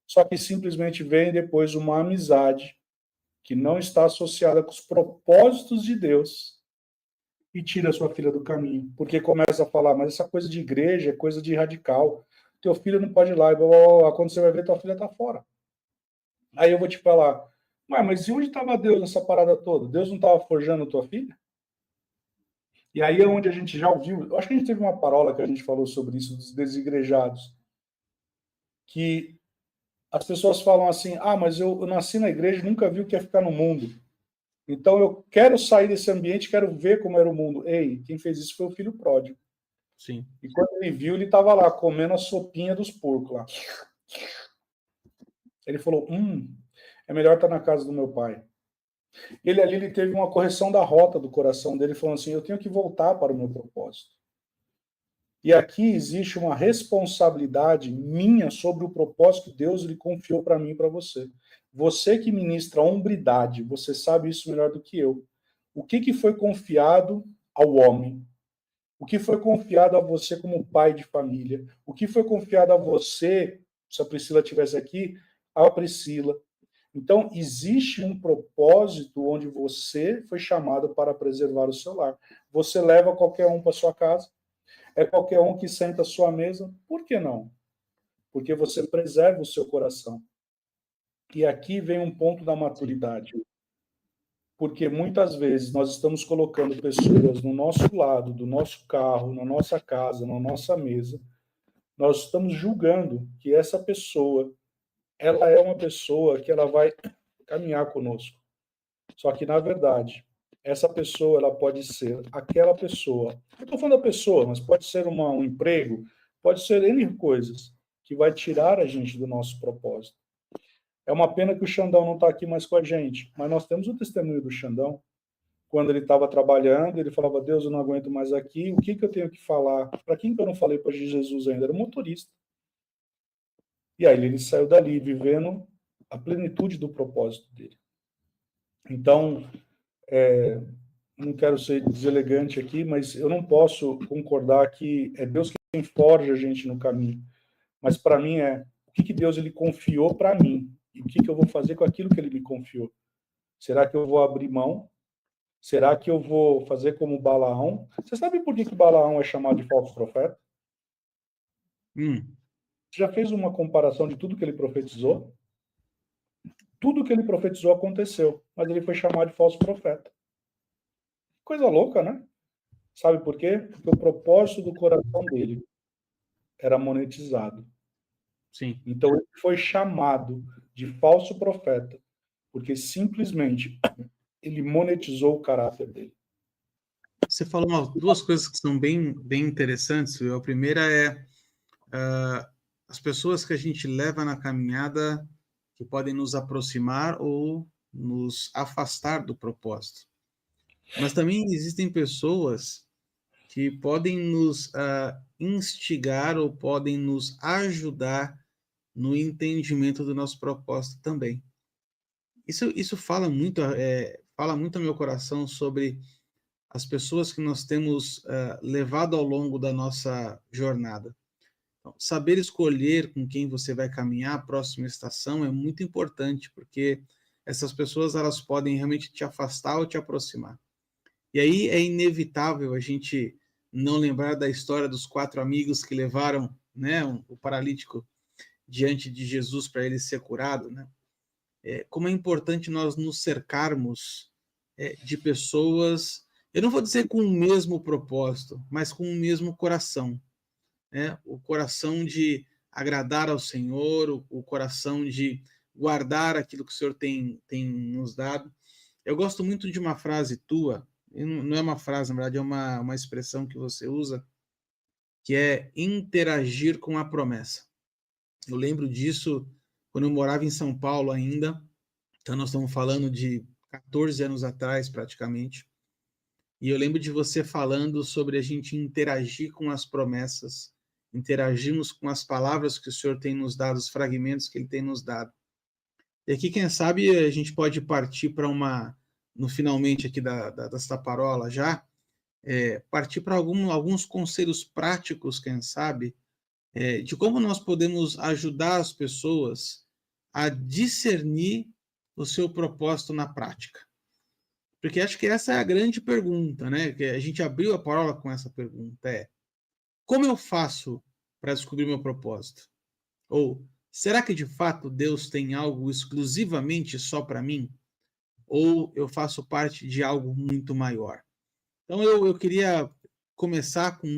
só que simplesmente vem depois uma amizade que não está associada com os propósitos de Deus e tira a sua filha do caminho, porque começa a falar, mas essa coisa de igreja é coisa de radical, teu filho não pode ir lá, e blá, blá, blá. Quando você vai ver, tua filha está fora. Aí eu vou te falar, mas e onde estava Deus nessa parada toda? Deus não estava forjando tua filha? E aí é onde a gente já ouviu, eu acho que a gente teve uma parola que a gente falou sobre isso, dos desigrejados, que as pessoas falam assim, mas eu nasci na igreja e nunca vi o que é ficar no mundo. Então eu quero sair desse ambiente, quero ver como era o mundo. Ei, quem fez isso foi o filho pródigo. Sim. E quando ele viu, ele estava lá comendo a sopinha dos porcos lá. Ele falou: é melhor estar na casa do meu pai. Ele teve uma correção da rota do coração dele, falando assim: eu tenho que voltar para o meu propósito. E aqui existe uma responsabilidade minha sobre o propósito que Deus lhe confiou para mim e para você. Você que ministra a hombridade, você sabe isso melhor do que eu. O que foi confiado ao homem? O que foi confiado a você como pai de família? O que foi confiado a você, se a Priscila estivesse aqui, a Priscila? Então, existe um propósito onde você foi chamado para preservar o seu lar. Você leva qualquer um para sua casa, é qualquer um que senta à sua mesa. Por que não? Porque você preserva o seu coração. E aqui vem um ponto da maturidade. Porque muitas vezes nós estamos colocando pessoas no nosso lado, do nosso carro, na nossa casa, na nossa mesa. Nós estamos julgando que essa pessoa, ela é uma pessoa que ela vai caminhar conosco. Só que, na verdade, essa pessoa, ela pode ser aquela pessoa. Eu estou falando da pessoa, mas pode ser um emprego, pode ser N coisas que vai tirar a gente do nosso propósito. É uma pena que o Xandão não está aqui mais com a gente, mas nós temos o testemunho do Xandão. Quando ele estava trabalhando, ele falava: Deus, eu não aguento mais aqui, o que eu tenho que falar? Para quem que eu não falei para Jesus ainda? Era o motorista. E aí ele saiu dali, vivendo a plenitude do propósito dele. Então, não quero ser deselegante aqui, mas eu não posso concordar que é Deus quem forja a gente no caminho. Mas para mim o que Deus ele confiou para mim e o que eu vou fazer com aquilo que ele me confiou. Será que eu vou abrir mão? Será que eu vou fazer como Balaão? Você sabe por que Balaão é chamado de falso profeta? Você já fez uma comparação de tudo que ele profetizou? Tudo que ele profetizou aconteceu, mas ele foi chamado de falso profeta. Coisa louca, né? Sabe por quê? Porque o propósito do coração dele era monetizado. Sim. Então ele foi chamado de falso profeta, porque simplesmente ele monetizou o caráter dele. Você falou duas coisas que são bem interessantes. A primeira é as pessoas que a gente leva na caminhada que podem nos aproximar ou nos afastar do propósito. Mas também existem pessoas que podem nos instigar ou podem nos ajudar no entendimento do nosso propósito também. Isso fala muito ao meu coração sobre as pessoas que nós temos levado ao longo da nossa jornada. Então, saber escolher com quem você vai caminhar a próxima estação é muito importante, porque essas pessoas elas podem realmente te afastar ou te aproximar. E aí é inevitável a gente não lembrar da história dos 4 amigos que levaram, né, o paralítico diante de Jesus para ele ser curado, né? Como é importante nós nos cercarmos de pessoas, eu não vou dizer com o mesmo propósito, mas com o mesmo coração, né? O coração de agradar ao Senhor, o coração de guardar aquilo que o Senhor tem nos dado. Eu gosto muito de uma frase tua, não é uma frase, na verdade, é uma expressão que você usa, que é interagir com a promessa. Eu lembro disso quando eu morava em São Paulo ainda, então nós estamos falando de 14 anos atrás, praticamente, e eu lembro de você falando sobre a gente interagir com as promessas, interagirmos com as palavras que o Senhor tem nos dado, os fragmentos que Ele tem nos dado. E aqui, quem sabe, a gente pode partir para no finalmente aqui desta parola já, partir para alguns conselhos práticos, quem sabe, de como nós podemos ajudar as pessoas a discernir o seu propósito na prática. Porque acho que essa é a grande pergunta, né? Que a gente abriu a parola com essa pergunta, como eu faço para descobrir meu propósito? Ou, será que de fato Deus tem algo exclusivamente só para mim? Ou eu faço parte de algo muito maior? Então eu queria começar com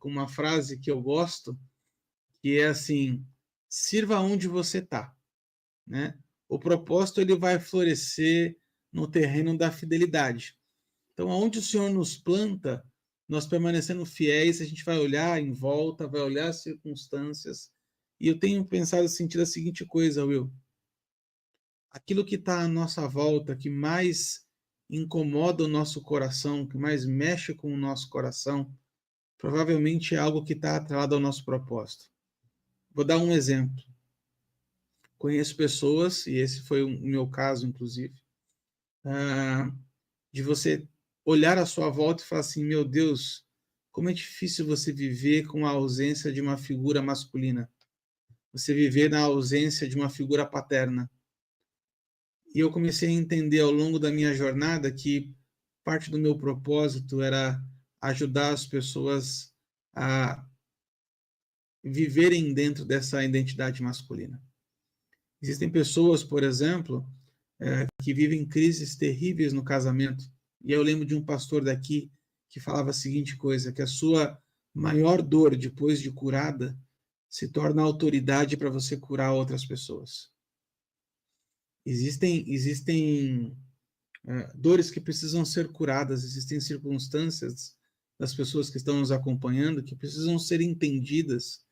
uma frase que eu gosto, que é assim: sirva onde você está, né? O propósito ele vai florescer no terreno da fidelidade. Então, aonde o Senhor nos planta, nós permanecendo fiéis, a gente vai olhar em volta, vai olhar as circunstâncias. E eu tenho pensado sentido a seguinte coisa, Will. Aquilo que está à nossa volta, que mais incomoda o nosso coração, que mais mexe com o nosso coração, provavelmente é algo que está atrelado ao nosso propósito. Vou dar um exemplo. Conheço pessoas, e esse foi o meu caso, inclusive, de você olhar à sua volta e falar assim, meu Deus, como é difícil você viver com a ausência de uma figura masculina. Você viver na ausência de uma figura paterna. E eu comecei a entender ao longo da minha jornada que parte do meu propósito era ajudar as pessoas a viverem dentro dessa identidade masculina. Existem pessoas, por exemplo, que vivem crises terríveis no casamento. E eu lembro de um pastor daqui que falava a seguinte coisa, que a sua maior dor depois de curada se torna autoridade para você curar outras pessoas. Existem dores que precisam ser curadas, existem circunstâncias das pessoas que estão nos acompanhando que precisam ser entendidas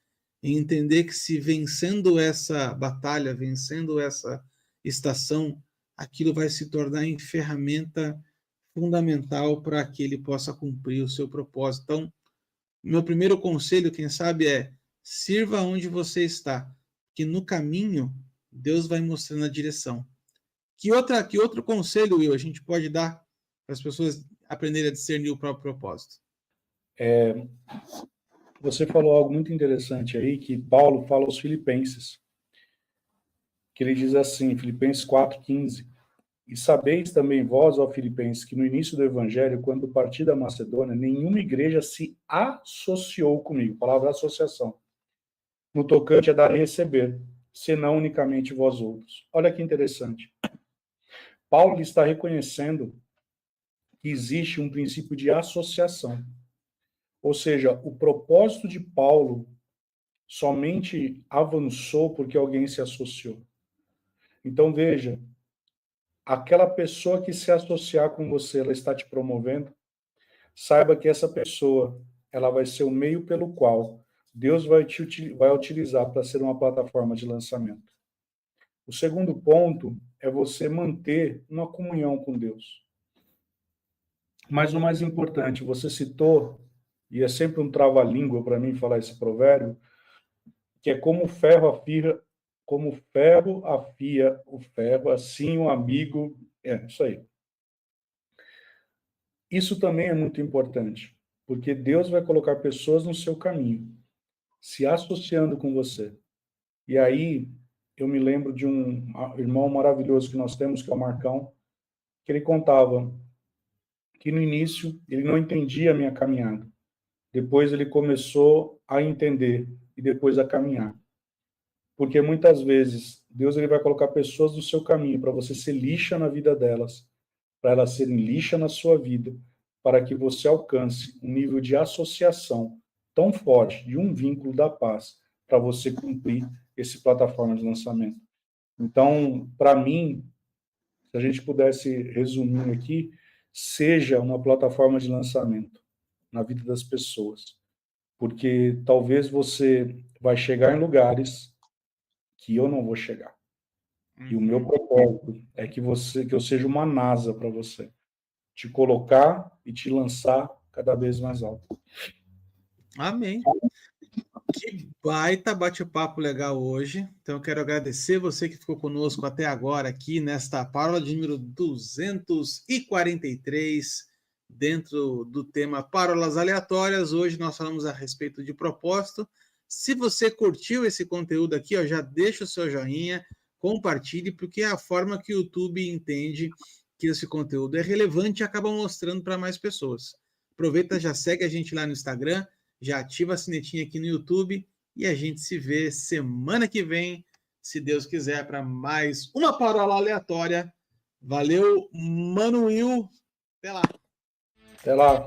e entender que se vencendo essa batalha, vencendo essa estação, aquilo vai se tornar em ferramenta fundamental para que ele possa cumprir o seu propósito. Então, meu primeiro conselho, quem sabe, é sirva onde você está, que no caminho Deus vai mostrando a direção. Que outro conselho, Will, a gente pode dar para as pessoas aprenderem a discernir o próprio propósito? Você falou algo muito interessante aí, que Paulo fala aos Filipenses, que ele diz assim, Filipenses 4,15, e sabeis também vós, ó Filipenses, que no início do Evangelho, quando parti da Macedônia, nenhuma igreja se associou comigo, palavra associação, no tocante a dar e receber, senão unicamente vós outros. Olha que interessante. Paulo está reconhecendo que existe um princípio de associação. Ou seja, o propósito de Paulo somente avançou porque alguém se associou. Então, veja, aquela pessoa que se associar com você, ela está te promovendo, saiba que essa pessoa, ela vai ser o meio pelo qual Deus vai utilizar para ser uma plataforma de lançamento. O segundo ponto é você manter uma comunhão com Deus. Mas o mais importante, você citou, e é sempre um trava-língua para mim falar esse provérbio, que é como o ferro afia o ferro, assim o amigo... isso aí. Isso também é muito importante, porque Deus vai colocar pessoas no seu caminho, se associando com você. E aí, eu me lembro de um irmão maravilhoso que nós temos, que é o Marcão, que ele contava que no início ele não entendia a minha caminhada. Depois ele começou a entender e depois a caminhar. Porque muitas vezes Deus ele vai colocar pessoas no seu caminho para você ser lixa na vida delas, para elas serem lixa na sua vida, para que você alcance um nível de associação tão forte, de um vínculo da paz, para você cumprir esse plataforma de lançamento. Então, para mim, se a gente pudesse resumir aqui, seja uma plataforma de lançamento na vida das pessoas, porque talvez você vai chegar em lugares que eu não vou chegar. E o meu propósito é que eu seja uma NASA para você, te colocar e te lançar cada vez mais alto. Amém. Que baita bate-papo legal hoje. Então, eu quero agradecer você que ficou conosco até agora aqui nesta parábola de número 243, dentro do tema Parábolas Aleatórias. Hoje nós falamos a respeito de propósito. Se você curtiu esse conteúdo aqui, já deixa o seu joinha, compartilhe, porque é a forma que o YouTube entende que esse conteúdo é relevante e acaba mostrando para mais pessoas. Aproveita, já segue a gente lá no Instagram, já ativa a sinetinha aqui no YouTube e a gente se vê semana que vem, se Deus quiser, para mais uma parábola aleatória. Valeu, Mano Will. Até lá. Até lá.